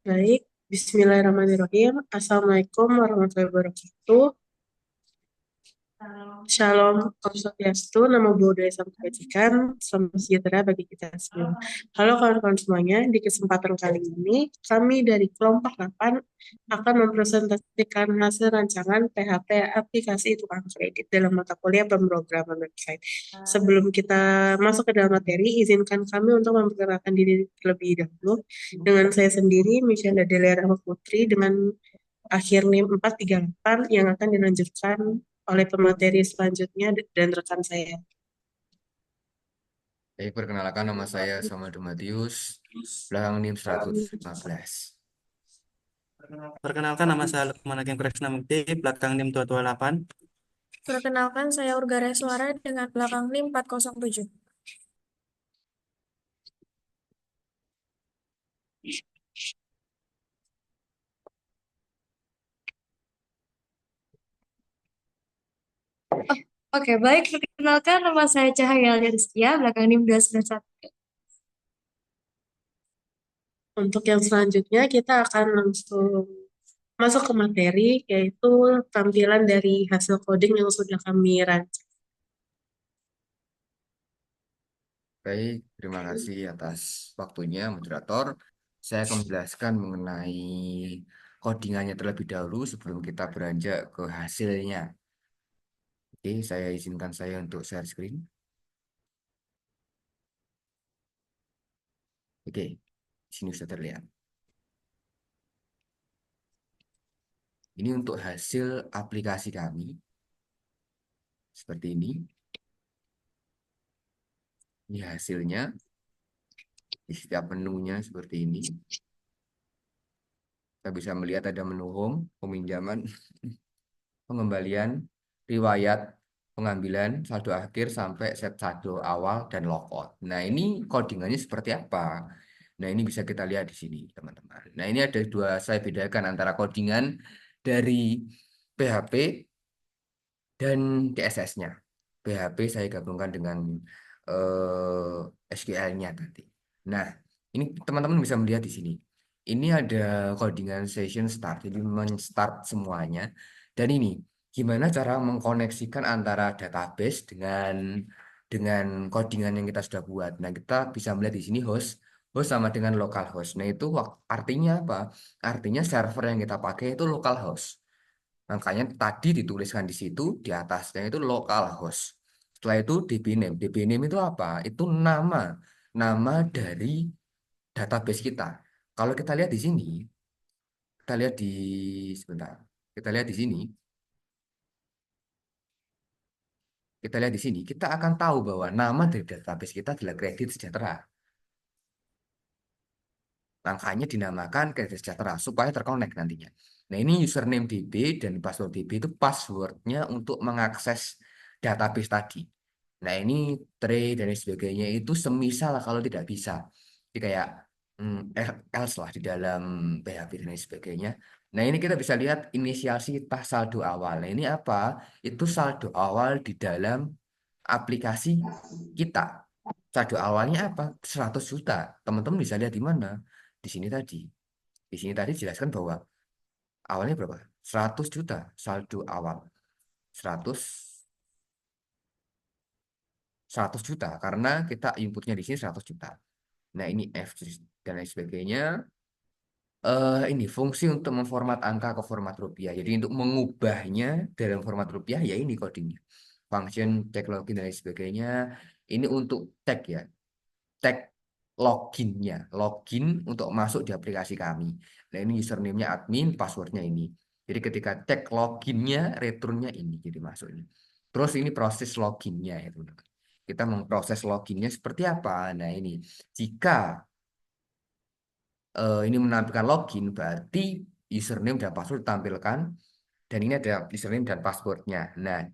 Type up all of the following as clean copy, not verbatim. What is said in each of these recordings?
Baik, Bismillahirrahmanirrahim. Assalamualaikum warahmatullahi wabarakatuh. Shalom, Om Swastiastu, Namo Buddhaya, Salam Kebajikan, Salam sejahtera bagi kita semua. Halo kawan-kawan semuanya, di kesempatan kali ini kami dari kelompok 8 akan mempresentasikan hasil rancangan PHP aplikasi tukang kredit dalam mata kuliah pemrograman website. Sebelum kita masuk ke dalam materi, izinkan kami untuk memperkenalkan diri terlebih dahulu. Dengan saya sendiri, Michelle Delera Putri, dengan akhir NIM 438 yang akan dilanjutkan oleh pemateri selanjutnya dan rekan saya. Baik, perkenalkan nama saya Samadu Matius, belakang NIM 115. Perkenalkan nama saya Lukman Hakim Krisnamukti, belakang NIM 228. Perkenalkan, saya Urgara Suara dengan belakang NIM 407. Oke, baik. Perkenalkan, nama saya Cahaya Rizkia, belakang NIM 291. Untuk yang selanjutnya kita akan langsung masuk ke materi, yaitu tampilan dari hasil coding yang sudah kami rancang. Baik, terima kasih atas waktunya, moderator. Saya akan menjelaskan mengenai codingannya terlebih dahulu sebelum kita beranjak ke hasilnya. Oke, saya izinkan saya untuk share screen. Oke, di sini sudah terlihat. Ini untuk hasil aplikasi kami. Seperti ini. Ini hasilnya. Di setiap menunya seperti ini. Kita bisa melihat ada menu home, peminjaman, pengembalian, riwayat pengambilan, saldo akhir sampai set saldo awal dan logout. Nah, ini codingannya seperti apa? Nah, ini bisa kita lihat di sini, teman-teman. Nah, ini ada dua, saya bedakan antara codingan dari PHP dan CSS-nya. PHP saya gabungkan dengan SQL-nya tadi. Nah, ini teman-teman bisa melihat di sini. Ini ada codingan session start, jadi men-start semuanya. Dan ini, gimana cara mengkoneksikan antara database dengan codingan yang kita sudah buat. Nah, kita bisa melihat di sini host sama dengan localhost. Nah, itu artinya apa? Artinya server yang kita pakai itu localhost. Makanya tadi dituliskan di situ, di atasnya itu localhost. Setelah itu DB name. DB name itu apa? Itu nama dari database kita. Kalau kita lihat di sini, kita lihat di sebentar. Kita lihat di sini, kita lihat di sini, kita akan tahu bahwa nama dari database kita adalah Kredit Sejahtera. Makanya dinamakan Kredit Sejahtera supaya terkonek nantinya. Nah, ini username DB dan password DB itu passwordnya untuk mengakses database tadi. Nah, ini tray dan lain sebagainya itu semisal kalau tidak bisa. Jadi kayak else lah di dalam PHP dan lain sebagainya. Nah, ini kita bisa lihat inisiasi tas saldo awal. Nah, ini apa? Itu saldo awal di dalam aplikasi kita. Saldo awalnya apa? 100 juta. Teman-teman bisa lihat di mana? Di sini tadi. Di sini tadi jelaskan bahwa awalnya berapa? 100 juta saldo awal. 100 100 juta karena kita inputnya di sini 100 juta. Nah, ini F dan lain sebagainya. Ini fungsi untuk memformat angka ke format rupiah. Jadi untuk mengubahnya dalam format rupiah ya ini codingnya. Function cek login dan lain sebagainya. Ini untuk tag ya. Tag loginnya. Login untuk masuk di aplikasi kami. Nah, ini username-nya admin, passwordnya ini. Jadi ketika cek loginnya, returnnya ini. Jadi masuknya. Terus ini proses loginnya ya teman-teman. Kita memproses loginnya seperti apa? Nah, ini jika ini menampilkan login, berarti username dan password ditampilkan, dan ini ada username dan passwordnya. Nah,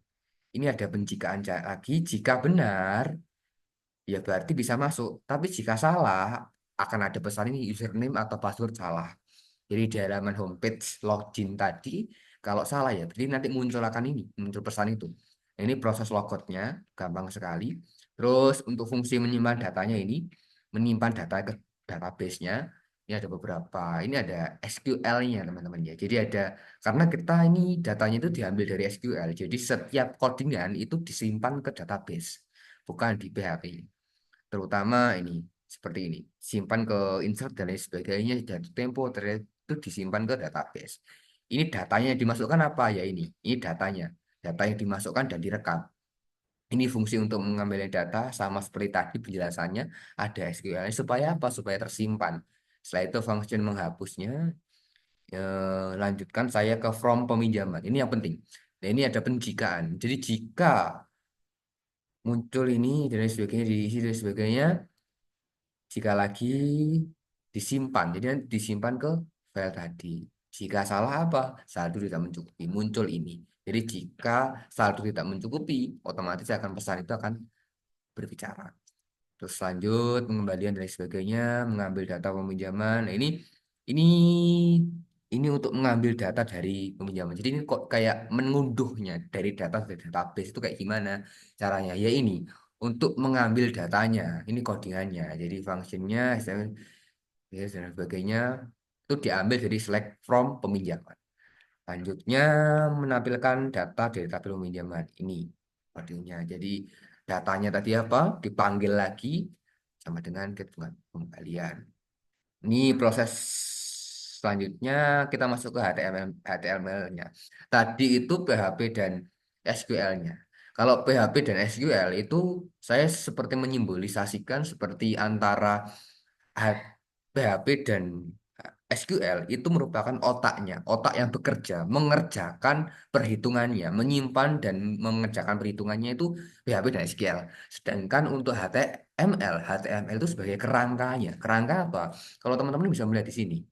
ini ada pencikaan lagi. Jika benar, ya berarti bisa masuk. Tapi jika salah, akan ada pesan ini username atau password salah. Jadi di halaman homepage login tadi, kalau salah ya, berarti nanti muncul akan ini, muncul pesan itu. Nah, ini proses logoutnya, gampang sekali. Terus untuk fungsi menyimpan datanya ini, menyimpan data ke database-nya, Ini ada beberapa. Ini ada SQL-nya teman-teman ya. Jadi ada karena kita ini datanya itu diambil dari SQL. Jadi setiap codingan itu disimpan ke database, bukan di PHP. Terutama ini seperti ini, simpan ke insert dan lain sebagainya dan tempo itu disimpan ke database. Ini datanya yang dimasukkan apa ya ini datanya, data yang dimasukkan dan direkam. Ini fungsi untuk mengambil data sama seperti tadi penjelasannya ada SQL supaya apa? Supaya tersimpan. Setelah itu function menghapusnya. Lanjutkan saya ke from peminjaman. Ini yang penting. Nah, ini ada penjikaan. Jadi jika muncul ini dan lain sebagainya diisi dan sebagainya, jika lagi disimpan, jadi nanti disimpan ke file tadi. Jika salah apa? Saldo tidak mencukupi. Muncul ini. Jadi jika saldo tidak mencukupi, otomatis akan pesan itu akan berbicara. Terus lanjut pengembalian dan lain sebagainya, mengambil data peminjaman. Nah, ini ini untuk mengambil data dari peminjaman. Jadi ini kok kayak mengunduhnya dari data dari database itu kayak gimana caranya? Ya ini untuk mengambil datanya. Ini codingannya. Jadi fungsinya dan sebagainya itu diambil dari select from peminjaman. Lanjutnya menampilkan data dari tabel peminjaman. Ini codingnya. Jadi datanya tadi apa? Dipanggil lagi sama dengan hitungan pengembalian. Ini proses selanjutnya kita masuk ke HTML-nya. Tadi itu PHP dan SQL-nya. Kalau PHP dan SQL itu saya seperti menyimbolisasikan seperti antara PHP dan SQL itu merupakan otaknya, otak yang bekerja, mengerjakan perhitungannya, menyimpan dan mengerjakan perhitungannya itu PHP dan SQL. Sedangkan untuk HTML itu sebagai kerangkanya. Kerangka apa? Kalau teman-teman bisa melihat di sini,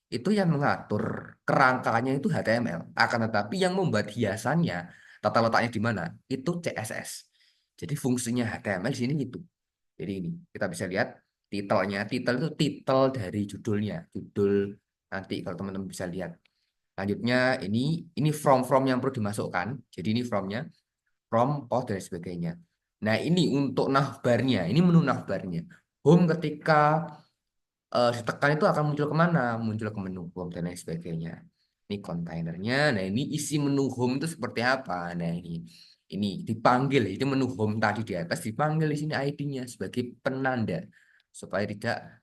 itu yang mengatur kerangkanya itu HTML. Akan tetapi yang membuat hiasannya, tata letaknya di mana, itu CSS. Jadi fungsinya HTML di sini itu. Jadi ini kita bisa lihat titelnya. Titel itu titel dari judulnya. Judul nanti kalau teman-teman bisa lihat. Lanjutnya ini from yang perlu dimasukkan. Jadi ini from, post dan sebagainya. Nah, ini untuk navbarnya. Ini menu navbarnya. Home ketika ditekan itu akan muncul kemana? Muncul ke menu home dan lain sebagainya. Ini kontainernya. Nah, ini isi menu home itu seperti apa? Nah, ini dipanggil. Itu menu home tadi di atas dipanggil di sini ID-nya sebagai penanda supaya tidak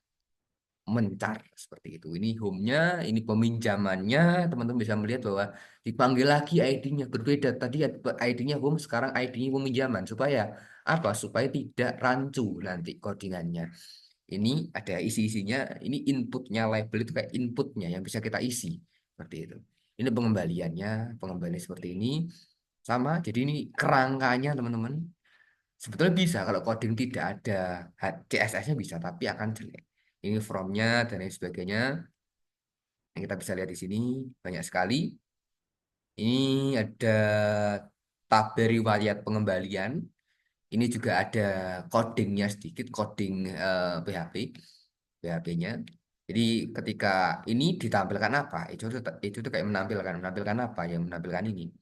mencar seperti itu. Ini home-nya, ini peminjamannya. Teman-teman bisa melihat bahwa dipanggil lagi ID-nya berbeda. Tadi ID-nya home, sekarang ID-nya peminjaman. Supaya apa? Supaya tidak rancu nanti codingannya. Ini ada isi-isinya, ini inputnya, label itu kayak inputnya yang bisa kita isi. Seperti itu. Ini pengembalian seperti ini. Sama, jadi ini kerangkanya teman-teman. Sebetulnya bisa, kalau coding tidak ada CSS-nya bisa, tapi akan jelek. Ini from-nya dan lain sebagainya. Yang kita bisa lihat di sini, banyak sekali. Ini ada tabel riwayat pengembalian. Ini juga ada codingnya sedikit, coding PHP-nya. Jadi ketika ini ditampilkan apa? Itu tuh kayak menampilkan apa? Yang menampilkan ini.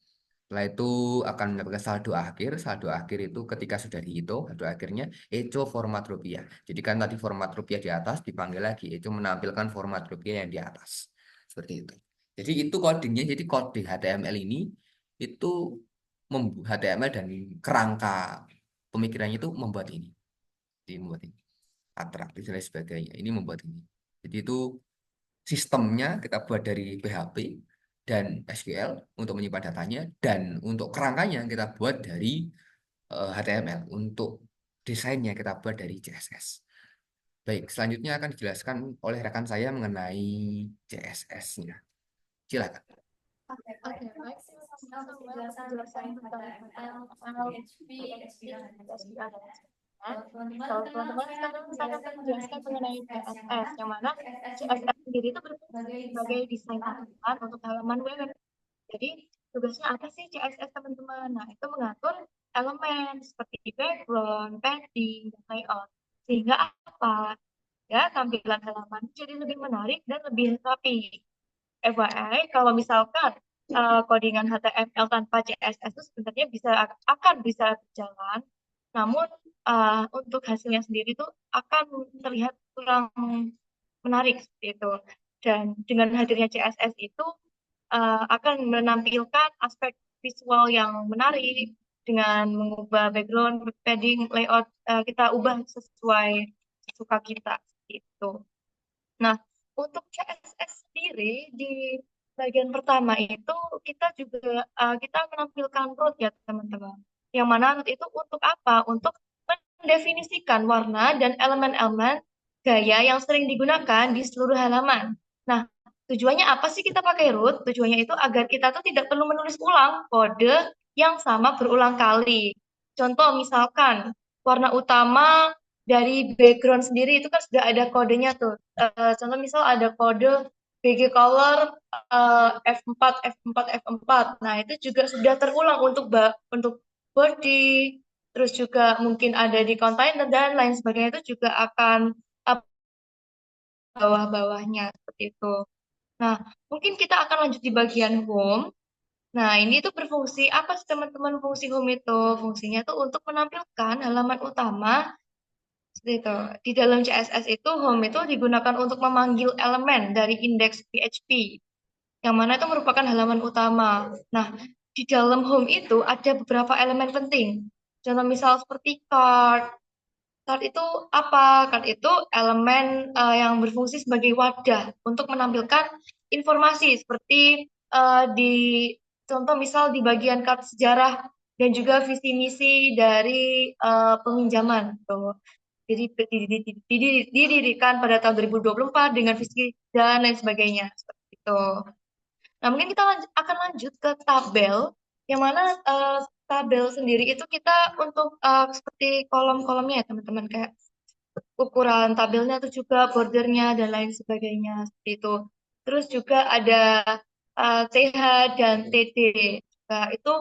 Setelah itu akan mendapatkan saldo akhir. Saldo akhir itu ketika sudah dihitung, saldo akhirnya echo format rupiah. Jadi kan tadi format rupiah di atas dipanggil lagi, echo menampilkan format rupiah yang di atas. Seperti itu. Jadi itu codingnya, jadi coding HTML ini itu membuat HTML dan kerangka pemikirannya itu membuat ini. Jadi membuat ini. Atraktif dan lain sebagainya. Ini membuat ini. Jadi itu sistemnya kita buat dari PHP dan SQL untuk menyimpan datanya dan untuk kerangkanya kita buat dari HTML. Untuk desainnya kita buat dari CSS. Baik, selanjutnya akan dijelaskan oleh rekan saya mengenai CSS-nya. Silakan. Oke, baik. Penjelasan tentang PHP, SQL, dan kalau teman-teman sekarang saya akan menjelaskan mengenai CSS, yang mana CSS sendiri itu berfungsi sebagai desain tampilan untuk halaman web. Jadi tugasnya apa sih CSS teman-teman? Nah, itu mengatur elemen seperti background, padding, dan layout. Sehingga apa? Ya, tampilan halaman jadi lebih menarik dan lebih rapi. FYI, kalau misalkan codingan HTML tanpa CSS itu sebenarnya akan bisa berjalan, namun untuk hasilnya sendiri itu akan terlihat kurang menarik seperti itu. Dan dengan hadirnya CSS itu akan menampilkan aspek visual yang menarik dengan mengubah background, padding, layout, kita ubah sesuai suka kita itu. Nah, untuk CSS sendiri di bagian pertama itu kita juga kita menampilkan root ya teman-teman. Yang mana root itu untuk apa? Untuk mendefinisikan warna dan elemen-elemen gaya yang sering digunakan di seluruh halaman. Nah, tujuannya apa sih kita pakai root? Tujuannya itu agar kita tuh tidak perlu menulis ulang kode yang sama berulang kali. Contoh misalkan warna utama dari background sendiri itu kan sudah ada kodenya tuh. Contoh misal ada kode BG color F4 F4 F4. Nah, itu juga sudah terulang untuk body, terus juga mungkin ada di container dan lain sebagainya itu juga akan bawah-bawahnya seperti itu. Nah, mungkin kita akan lanjut di bagian home. Nah, ini tuh berfungsi apa sih teman-teman fungsi home itu? Fungsinya tuh untuk menampilkan halaman utama seperti itu. Di dalam CSS itu home itu digunakan untuk memanggil elemen dari indeks PHP yang mana itu merupakan halaman utama. Nah, di dalam home itu ada beberapa elemen penting. Contoh misal seperti card. Card itu apa? Card itu elemen yang berfungsi sebagai wadah untuk menampilkan informasi seperti di contoh misal di bagian card sejarah dan juga visi misi dari peminjaman. Tuh. Jadi didirikan pada tahun 2024 dengan visi dan lain sebagainya. Seperti itu. Nah, mungkin kita akan lanjut ke tabel, yang mana tabel sendiri itu kita untuk seperti kolom-kolomnya ya teman-teman, kayak ukuran tabelnya itu juga bordernya dan lain sebagainya seperti itu. Terus juga ada TH dan TD. Nah, itu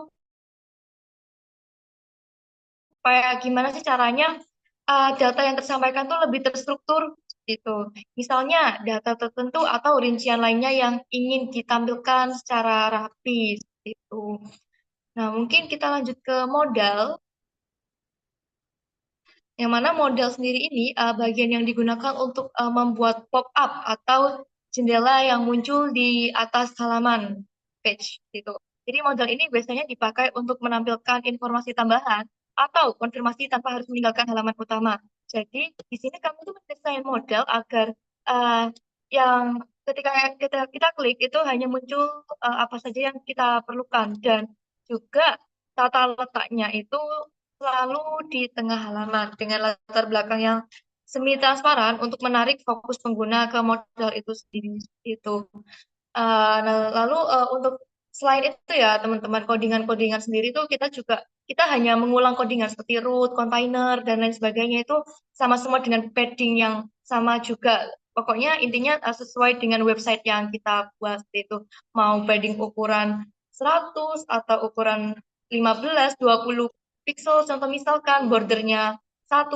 supaya gimana sih caranya data yang tersampaikan tuh lebih terstruktur gitu. Misalnya data tertentu atau rincian lainnya yang ingin ditampilkan secara rapi itu. Nah, mungkin kita lanjut ke modal. Yang mana modal sendiri ini bagian yang digunakan untuk membuat pop-up atau jendela yang muncul di atas halaman page gitu. Jadi modal ini biasanya dipakai untuk menampilkan informasi tambahan atau konfirmasi tanpa harus meninggalkan halaman utama. Jadi di sini kami tuh mendesain modal agar yang ketika kita klik itu hanya muncul apa saja yang kita perlukan dan juga tata letaknya itu selalu di tengah halaman dengan latar belakang yang semi transparan untuk menarik fokus pengguna ke modal itu sendiri itu. Nah, lalu untuk selain itu ya teman-teman codingan-codingan sendiri tuh kita hanya mengulang codingan seperti root, container dan lain sebagainya itu sama semua dengan padding yang sama juga. Pokoknya intinya sesuai dengan website yang kita buat itu. Mau padding ukuran 100 atau ukuran 15, 20 pixel, contoh misalkan bordernya 1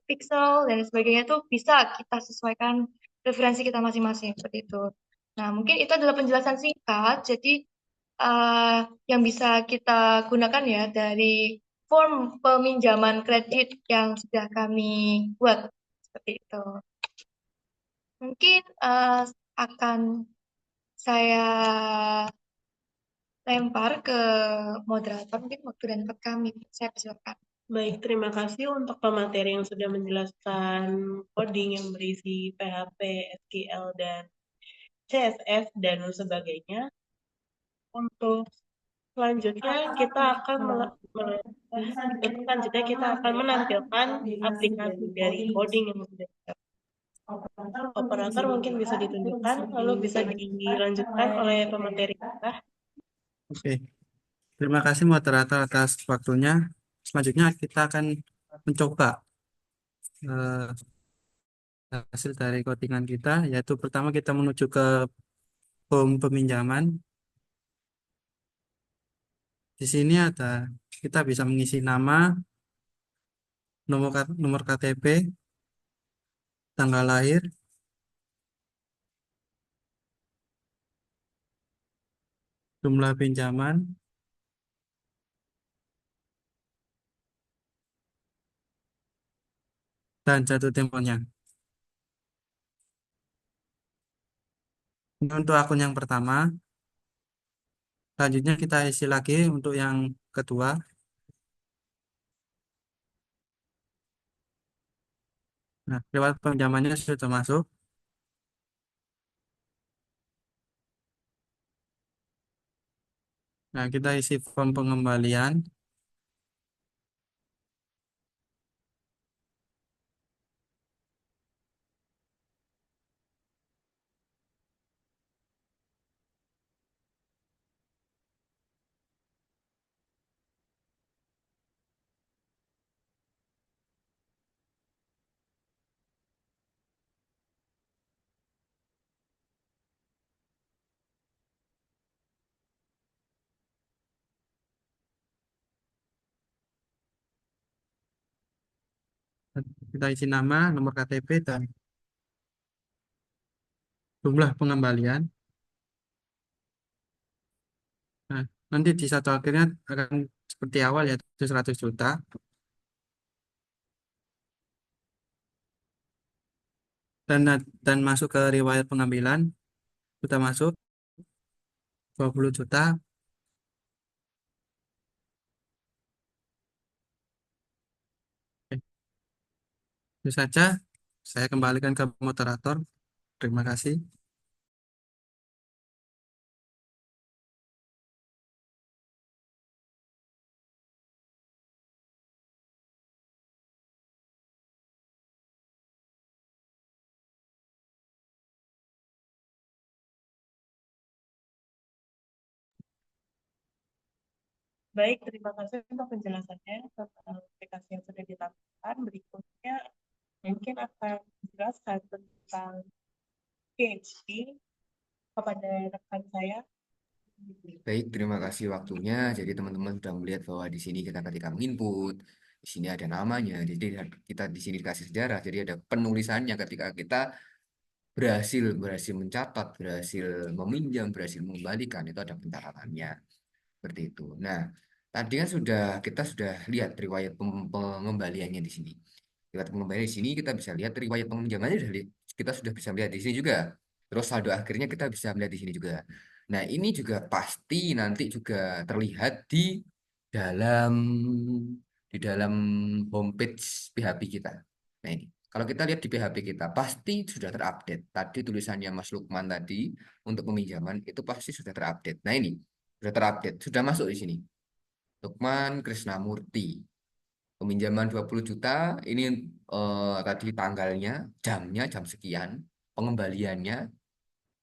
pixel dan sebagainya itu bisa kita sesuaikan referensi kita masing-masing seperti itu. Nah, mungkin itu adalah penjelasan singkat, jadi yang bisa kita gunakan ya dari form peminjaman kredit yang sudah kami buat seperti itu. Mungkin akan saya lempar ke moderator, mungkin waktu dan tempat kami. Saya persilakan. Baik, terima kasih untuk pemateri yang sudah menjelaskan coding yang berisi PHP, SQL, dan CSS, dan sebagainya. Untuk selanjutnya kita akan menampilkan aplikasi dari coding yang sudah kita. Operator mungkin bisa ditunjukkan, lalu bisa dilanjutkan oleh pemateri kita. Oke, terima kasih moderator atas waktunya. Selanjutnya kita akan mencoba eh, hasil dari codingan kita, yaitu pertama kita menuju ke home peminjaman. Di sini kita bisa mengisi nama, nomor KTP, tanggal lahir, jumlah pinjaman, dan jatuh temponya. Ini untuk akun yang pertama. Selanjutnya kita isi lagi untuk yang kedua. Nah, lewat pinjamannya sudah masuk. Nah, kita isi form pengembalian. Kita isi nama, nomor KTP, dan jumlah pengembalian. Nah, nanti di satu akhirnya akan seperti awal yaitu 100 juta. Dan masuk ke riwayat pengambilan sudah masuk 20 juta. Oke, itu saja. Saya kembalikan ke moderator. Terima kasih. Baik, terima kasih untuk penjelasannya tentang aplikasi yang sudah ditampilkan. Berikutnya mungkin akan dijelaskan tentang PHP kepada rekan saya. Baik, terima kasih waktunya. Jadi teman-teman sudah melihat bahwa di sini kita ketika menginput, di sini ada namanya. Jadi kita di sini dikasih sejarah. Jadi ada penulisannya ketika kita berhasil mencatat, berhasil meminjam, berhasil mengembalikan itu ada pencatatannya. Seperti itu. Nah, tadi kan kita sudah lihat riwayat pengembaliannya di sini. Riwayat pengembalian di sini kita bisa lihat riwayat peminjamannya kita sudah bisa melihat di sini juga. Terus saldo akhirnya kita bisa melihat di sini juga. Nah, ini juga pasti nanti juga terlihat dalam di dalam homepage PHP kita. Nah, ini. Kalau kita lihat di PHP kita, pasti sudah terupdate. Tadi tulisannya Mas Lukman tadi untuk peminjaman itu pasti sudah terupdate. Nah, ini sudah terupdate, sudah masuk di sini. Lukman Krisnamurti. Peminjaman 20 juta, ini tadi tanggalnya, jamnya, jam sekian. Pengembaliannya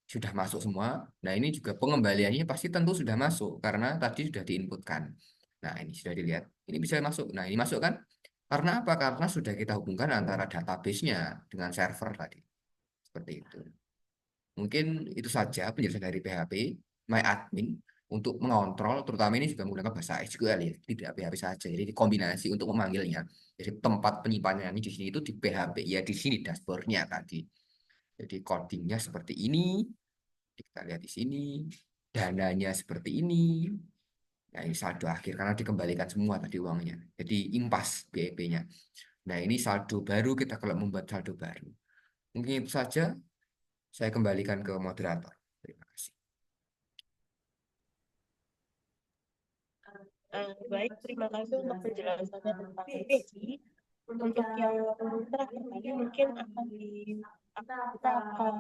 sudah masuk semua. Nah, ini juga pengembaliannya pasti tentu sudah masuk, karena tadi sudah diinputkan. Nah, ini sudah dilihat. Ini bisa masuk. Nah, ini masuk kan? Karena apa? Karena sudah kita hubungkan antara database-nya dengan server tadi. Seperti itu. Mungkin itu saja penjelasan dari PHP MyAdmin untuk mengontrol, terutama ini juga menggunakan bahasa SQL ya, tidak PHP saja. Jadi kombinasi untuk memanggilnya. Jadi tempat penyimpanannya di sini itu di PHP ya, di sini dashboardnya tadi. Jadi codingnya seperti ini, kita lihat di sini, dananya seperti ini. Nah, ini saldo akhir karena dikembalikan semua tadi uangnya. Jadi impas BEP-nya. Nah, ini saldo baru kita kalau membuat saldo baru. Mungkin itu saja. Saya kembalikan ke moderator. Terima kasih. Baik, terima kasih untuk penjelasannya tentang PHP. Untuk yang terakhir tadi mungkin kita akan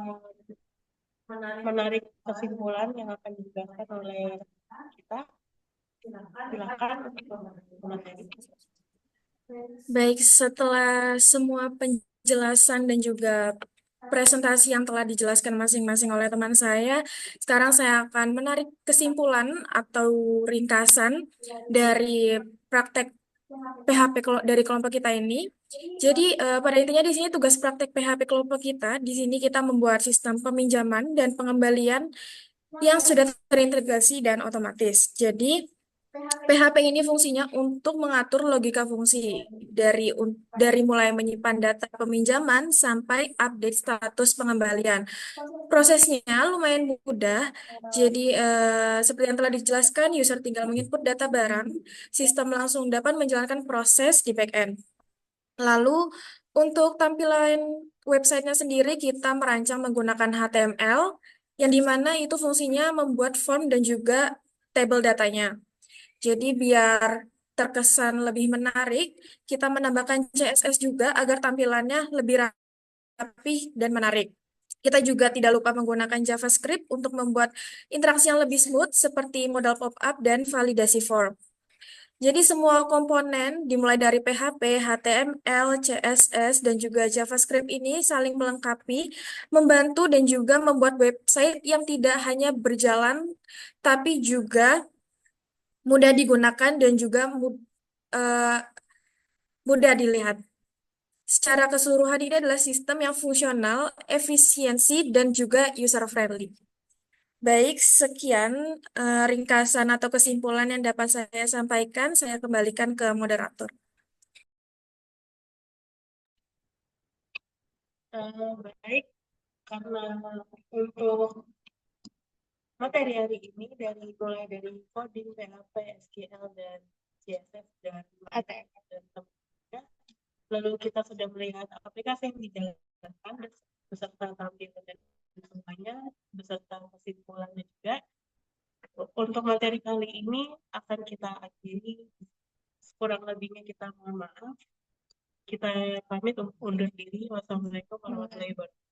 menarik kesimpulan yang akan dijelaskan oleh kita. Silakan untuk materi. Baik, setelah semua penjelasan dan juga presentasi yang telah dijelaskan masing-masing oleh teman saya, sekarang saya akan menarik kesimpulan atau ringkasan dari praktek PHP dari kelompok kita ini. Jadi pada intinya di sini tugas praktek PHP kelompok kita, di sini kita membuat sistem peminjaman dan pengembalian yang sudah terintegrasi dan otomatis. Jadi PHP ini fungsinya untuk mengatur logika fungsi dari mulai menyimpan data peminjaman sampai update status pengembalian. Prosesnya lumayan mudah. Jadi seperti yang telah dijelaskan, user tinggal menginput data barang, sistem langsung dapat menjalankan proses di back-end. Lalu untuk tampilan websitenya sendiri kita merancang menggunakan HTML, yang dimana itu fungsinya membuat form dan juga table datanya. Jadi biar terkesan lebih menarik, kita menambahkan CSS juga agar tampilannya lebih rapi dan menarik. Kita juga tidak lupa menggunakan JavaScript untuk membuat interaksi yang lebih smooth seperti modal pop-up dan validasi form. Jadi semua komponen dimulai dari PHP, HTML, CSS, dan juga JavaScript ini saling melengkapi, membantu dan juga membuat website yang tidak hanya berjalan, tapi juga mudah digunakan dan juga eh, mudah dilihat. Secara keseluruhan ini adalah sistem yang fungsional, efisiensi, dan juga user-friendly. Baik, sekian ringkasan atau kesimpulan yang dapat saya sampaikan. Saya kembalikan ke moderator. Baik, karena untuk materi hari ini mulai dari coding, PHP, SQL, dan CSS, dan HTML, dan sebagainya, lalu kita sudah melihat aplikasi yang dijalankan beserta tampilan dan semuanya, beserta kesimpulannya juga. Untuk materi kali ini akan kita akhiri, kurang lebihnya kita mohon maaf. Kita pamit undur diri. Wassalamualaikum warahmatullahi wabarakatuh.